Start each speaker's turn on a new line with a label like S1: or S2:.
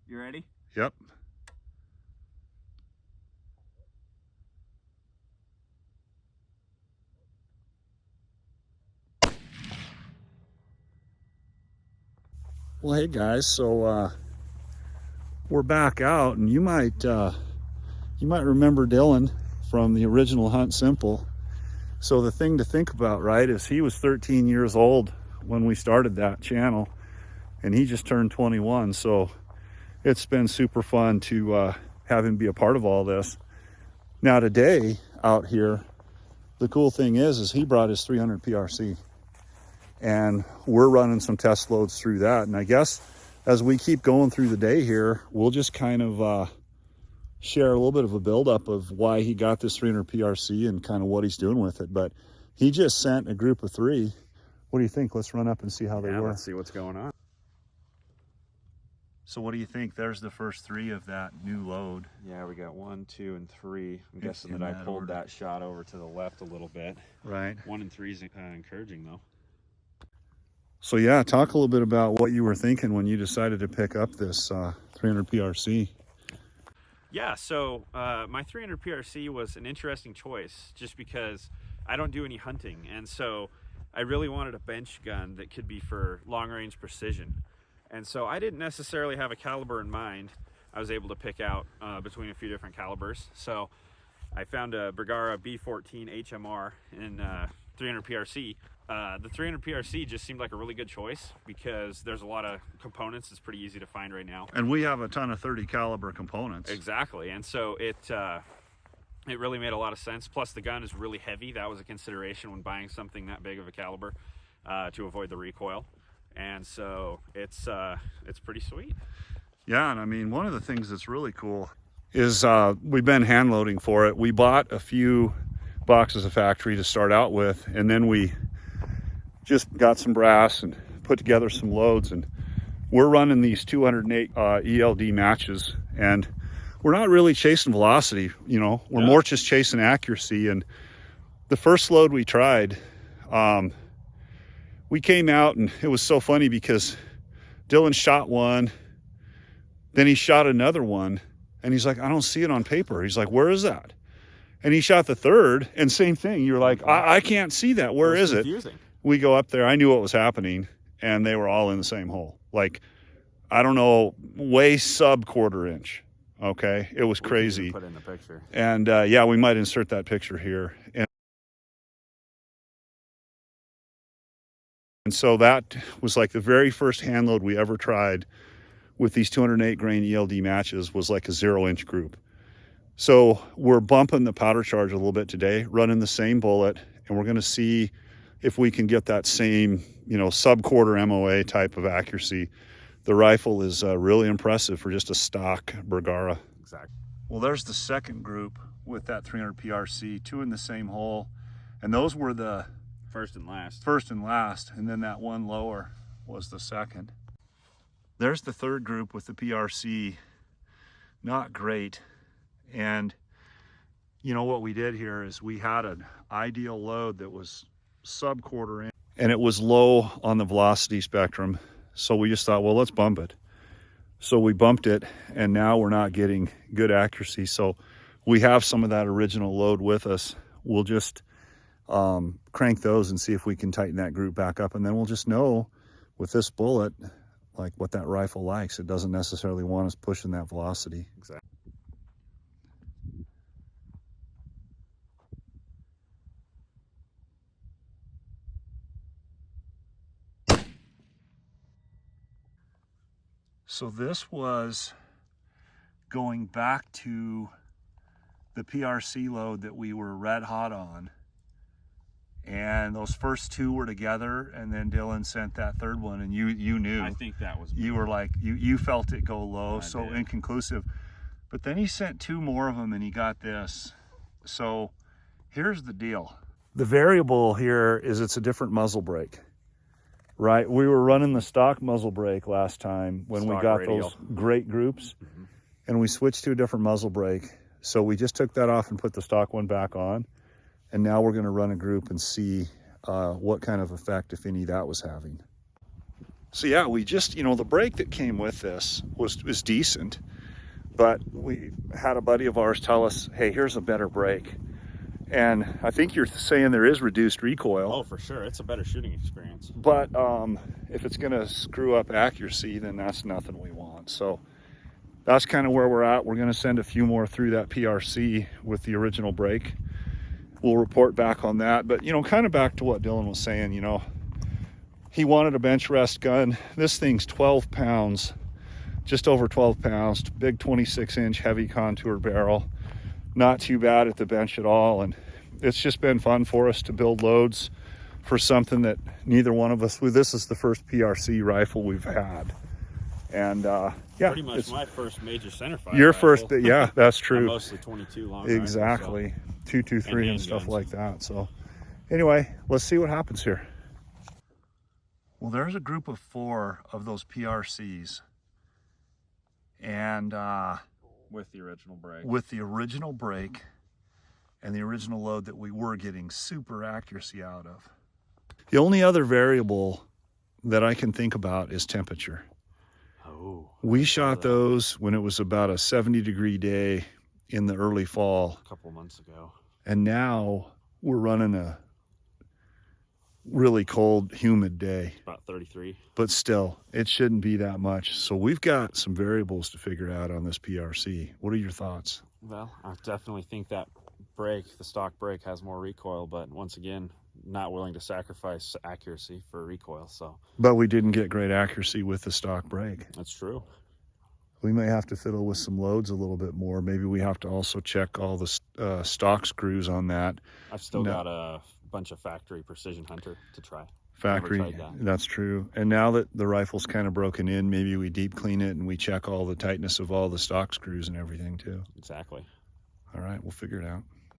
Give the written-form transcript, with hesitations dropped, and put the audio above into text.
S1: You ready?
S2: Yep. Well, hey guys, so we're back out, and you might remember Dylan from the original Hunt Simple. So the thing to think about, right, is he was 13 years old when we started that channel, and he just turned 21. So it's been super fun to have him be a part of all this. Now today out here, the cool thing is he brought his 300 PRC, and we're running some test loads through that. And I guess as we keep going through the day here, we'll just kind of share a little bit of a buildup of why he got this 300 PRC and kind of what he's doing with it. But he just sent a group of 3. What do you think? Let's run up and see how they were.
S1: Let's see what's going on.
S2: So what do you think? There's the first 3 of that new load.
S1: Yeah, we got 1, 2, and 3. I'm guessing that I pulled that shot over to the left a little bit.
S2: Right.
S1: 1 and 3 is encouraging though.
S2: So yeah, talk a little bit about what you were thinking when you decided to pick up this 300 PRC.
S1: Yeah, so my 300 PRC was an interesting choice just because I don't do any hunting, and so I really wanted a bench gun that could be for long range precision. And so I didn't necessarily have a caliber in mind. I was able to pick out between a few different calibers. So I found a Bergara B14 HMR in 300 PRC. The 300 PRC just seemed like a really good choice because there's a lot of components. It's pretty easy to find right now.
S2: And we have a ton of 30 caliber components.
S1: Exactly. And so it really made a lot of sense. Plus the gun is really heavy. That was a consideration when buying something that big of a caliber to avoid the recoil. And so it's pretty sweet.
S2: Yeah, and I mean, one of the things that's really cool is we've been hand loading for it. We bought a few boxes of factory to start out with, and then we just got some brass and put together some loads, and we're running these 208 ELD matches, and we're not really chasing velocity, you know, we're more just chasing accuracy. And the first load we tried, we came out, and it was so funny because Dylan shot one, then he shot another one, and he's like, I don't see it on paper. He's like, where is that? And he shot the third, and same thing. You're like, I can't see that. Where is it? We go up there. I knew what was happening, and they were all in the same hole. Like, I don't know, way sub quarter inch. Okay, it was crazy.
S1: Put in the picture.
S2: And yeah, we might insert that picture here. And so that was like the very first hand load we ever tried with these 208 grain ELD matches, was like a 0-inch group. So we're bumping the powder charge a little bit today, running the same bullet, and we're going to see if we can get that same, you know, sub-quarter MOA type of accuracy. The rifle is really impressive for just a stock Bergara.
S1: Exactly.
S2: Well, there's the second group with that 300 PRC, 2 in the same hole, and those were the
S1: first and last,
S2: and then that one lower was the second. There's the third group with the PRC. Not great. And you know what we did here is we had an ideal load that was sub quarter inch, and it was low on the velocity spectrum. So we just thought, well, let's bump it. So we bumped it, and now we're not getting good accuracy. So we have some of that original load with us. We'll just crank those and see if we can tighten that group back up, and then we'll just know with this bullet like what that rifle likes. It doesn't necessarily want us pushing that velocity.
S1: Exactly.
S2: So this was going back to the PRC load that we were red hot on, and those first 2 were together, and then Dylan sent that third one, and you knew.
S1: I think that was.
S2: You were like, you felt it go low, so
S1: did.
S2: inconclusive. But then he sent 2 more of them, and he got this. So here's the deal. The variable here is it's a different muzzle brake, right? We were running the stock muzzle brake last time when we got those great groups, and we switched to a different muzzle brake. So we just took that off and put the stock one back on. And now we're going to run a group and see what kind of effect, if any, that was having. So yeah, we just, the brake that came with this was decent, but we had a buddy of ours tell us, hey, here's a better brake. And I think you're saying there is reduced recoil.
S1: Oh, for sure. It's a better shooting experience.
S2: But if it's going to screw up accuracy, then that's nothing we want. So that's kind of where we're at. We're going to send a few more through that PRC with the original brake. We'll report back on that. But, kind of back to what Dylan was saying, he wanted a bench rest gun. This thing's 12 pounds, just over 12 pounds, big 26-inch heavy contour barrel. Not too bad at the bench at all, and it's just been fun for us to build loads for something that neither one of us, this is the first PRC rifle we've had. And yeah,
S1: pretty much my first major centerfire
S2: your
S1: rifle.
S2: first, yeah, that's true.
S1: Mostly 22 long
S2: exactly
S1: rifles, so.
S2: 223 and stuff like that. So anyway, let's see what happens here. Well, there's a group of 4 of those PRCs, and
S1: with the original brake.
S2: With the original brake and the original load that we were getting super accuracy out of. The only other variable that I can think about is temperature.
S1: Oh.
S2: We shot those when it was about a 70-degree day in the early fall.
S1: A couple months ago.
S2: And now we're running a really cold, humid day.
S1: About 33.
S2: But still, it shouldn't be that much. So we've got some variables to figure out on this PRC. What are your thoughts?
S1: Well, I definitely think that brake, the stock brake, has more recoil, but once again, not willing to sacrifice accuracy for recoil. So.
S2: But we didn't get great accuracy with the stock brake.
S1: That's true.
S2: We may have to fiddle with some loads a little bit more. Maybe we have to also check all the stock screws on that.
S1: I've still got a bunch of factory Precision Hunter to try.
S2: Factory, that's true. And now that the rifle's kind of broken in, maybe we deep clean it and we check all the tightness of all the stock screws and everything too.
S1: Exactly.
S2: All right, we'll figure it out.